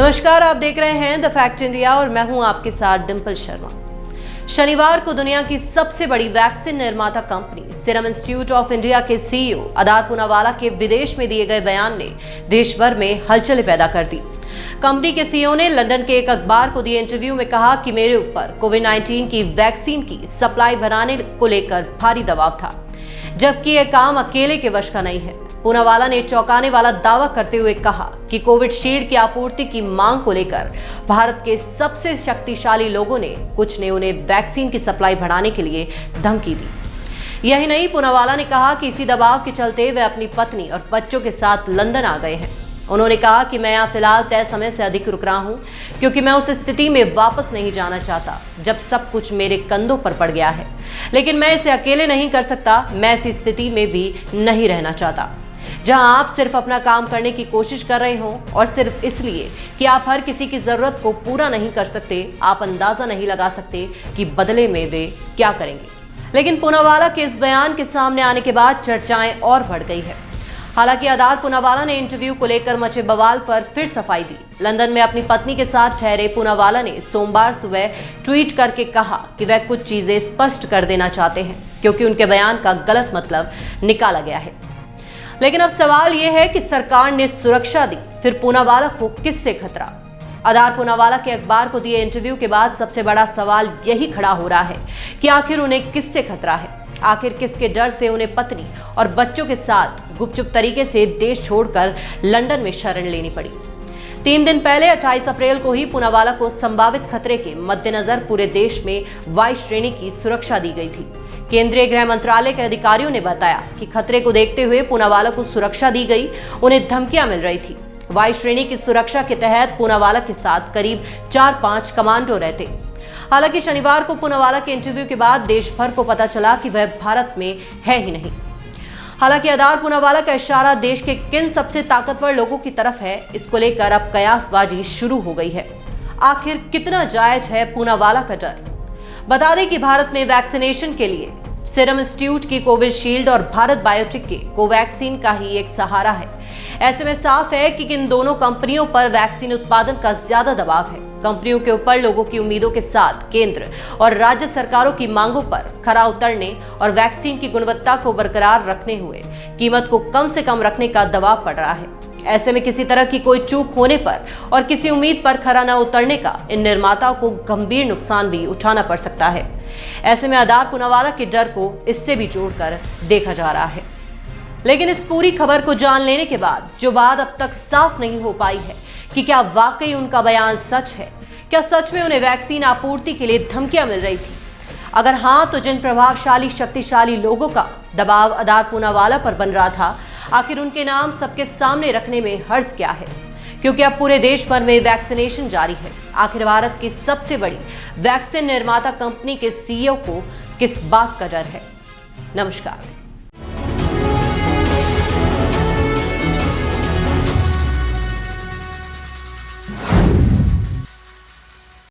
नमस्कार, आप देख रहे हैं द फैक्ट इंडिया और मैं हूं आपके साथ डिंपल शर्मा। शनिवार को दुनिया की सबसे बड़ी वैक्सीन निर्माता company serum institute of India के सीईओ अदार पूनावाला के विदेश में दिए गए बयान ने देश भर में हलचल पैदा कर दी। कंपनी के सीईओ ने लंदन के एक अखबार को दिए इंटरव्यू में कहा कि मेरे ऊपर कोविड-19 की वैक्सीन की सप्लाई बनाने को लेकर भारी दबाव था, जबकि यह काम अकेले के वश का नहीं है। पूनावाला ने चौंकाने वाला दावा करते हुए कहा कि कोविशील्ड की आपूर्ति की मांग को लेकर भारत के सबसे शक्तिशाली लोगों ने कुछ ने उन्हें वैक्सीन की सप्लाई बढ़ाने के लिए धमकी दी। यही नहीं, पूनावाला ने कहा कि इसी दबाव के चलते वे अपनी पत्नी और बच्चों के साथ लंदन आ गए हैं। उन्होंने कहा कि मैं यहाँ फिलहाल तय समय से अधिक रुक रहा हूँ क्योंकि मैं उस स्थिति में वापस नहीं जाना चाहता जब सब कुछ मेरे कंधों पर पड़ गया है, लेकिन मैं इसे अकेले नहीं कर सकता। मैं ऐसी स्थिति में भी नहीं रहना चाहता जहां आप सिर्फ अपना काम करने की कोशिश कर रहे हो और सिर्फ इसलिए कि आप हर किसी की जरूरत को पूरा नहीं कर सकते, आप अंदाजा नहीं लगा सकते कि बदले में वे क्या करेंगे। लेकिन पूनावाला के इस बयान के सामने आने के बाद चर्चाएं और बढ़ गई है। हालांकि अदार पूनावाला ने इंटरव्यू को लेकर मचे बवाल पर फिर सफाई दी। लंदन में अपनी पत्नी के साथ ठहरे पूनावाला ने सोमवार सुबह ट्वीट करके कहा कि वह कुछ चीजें स्पष्ट कर देना चाहते हैं क्योंकि उनके बयान का गलत मतलब निकाला गया है। लेकिन अब सवाल यह है कि सरकार ने सुरक्षा दी, फिर पूनावाला को किससे खतरा? अदार पूनावाला के अखबार को दिए इंटरव्यू के बाद सबसे बड़ा सवाल यही खड़ा हो रहा है कि आखिर उन्हें किससे खतरा है? आखिर किसके डर से उन्हें पत्नी और बच्चों के साथ गुपचुप तरीके से देश छोड़कर लंदन में शरण लेनी पड़ी? 3 दिन पहले 28 अप्रैल को ही पूनावाला को संभावित खतरे के मद्देनजर पूरे देश में वाई श्रेणी की सुरक्षा दी गई थी। केंद्रीय गृह मंत्रालय के अधिकारियों ने बताया कि खतरे को देखते हुए पूनावाला को सुरक्षा दी गई, उन्हें धमकियां मिल रही थी। वाई श्रेणी की सुरक्षा के तहत पूनावाला के साथ करीब 4-5 कमांडो रहते। हालांकि शनिवार को पूनावाला के इंटरव्यू के बाद देश भर को पता चला कि वह भारत में है ही नहीं। हालांकि अदार पूनावाला का इशारा देश के किन सबसे ताकतवर लोगों की तरफ है, इसको लेकर अब कयासबाजी शुरू हो गई है। आखिर कितना जायज है पूनावाला का डर? बता दें कि भारत में वैक्सीनेशन के लिए सीरम इंस्टीट्यूट की कोविशील्ड और भारत बायोटेक के कोवैक्सीन का ही एक सहारा है। ऐसे में साफ है कि इन दोनों कंपनियों पर वैक्सीन उत्पादन का ज्यादा दबाव है। कंपनियों के ऊपर लोगों की उम्मीदों के साथ केंद्र और राज्य सरकारों की मांगों पर खरा उतरने और वैक्सीन की गुणवत्ता को बरकरार रखने हुए कीमत को कम से कम रखने का दबाव पड़ रहा है। ऐसे में किसी तरह की कोई चूक होने पर और किसी उम्मीद पर खरा न उतरने का इन निर्माताओं को गंभीर नुकसान भी उठाना पड़ सकता है। ऐसे में अदार पूनावाला के डर को इससे भी जोड़कर देखा जा रहा है। लेकिन इस पूरी खबर को जान लेने के बाद जो बात अब तक साफ नहीं हो पाई है कि क्या वाकई उनका बयान सच है? क्या सच में उन्हें वैक्सीन आपूर्ति के लिए धमकियां मिल रही थी? अगर हाँ, तो जिन प्रभावशाली शक्तिशाली लोगों का दबाव अदार पूनावाला पर बन रहा था, आखिर उनके नाम सबके सामने रखने में हर्ज क्या है? क्योंकि अब पूरे देश भर में वैक्सीनेशन जारी है। आखिर भारत की सबसे बड़ी वैक्सीन निर्माता कंपनी के सीईओ को किस बात का डर है? नमस्कार।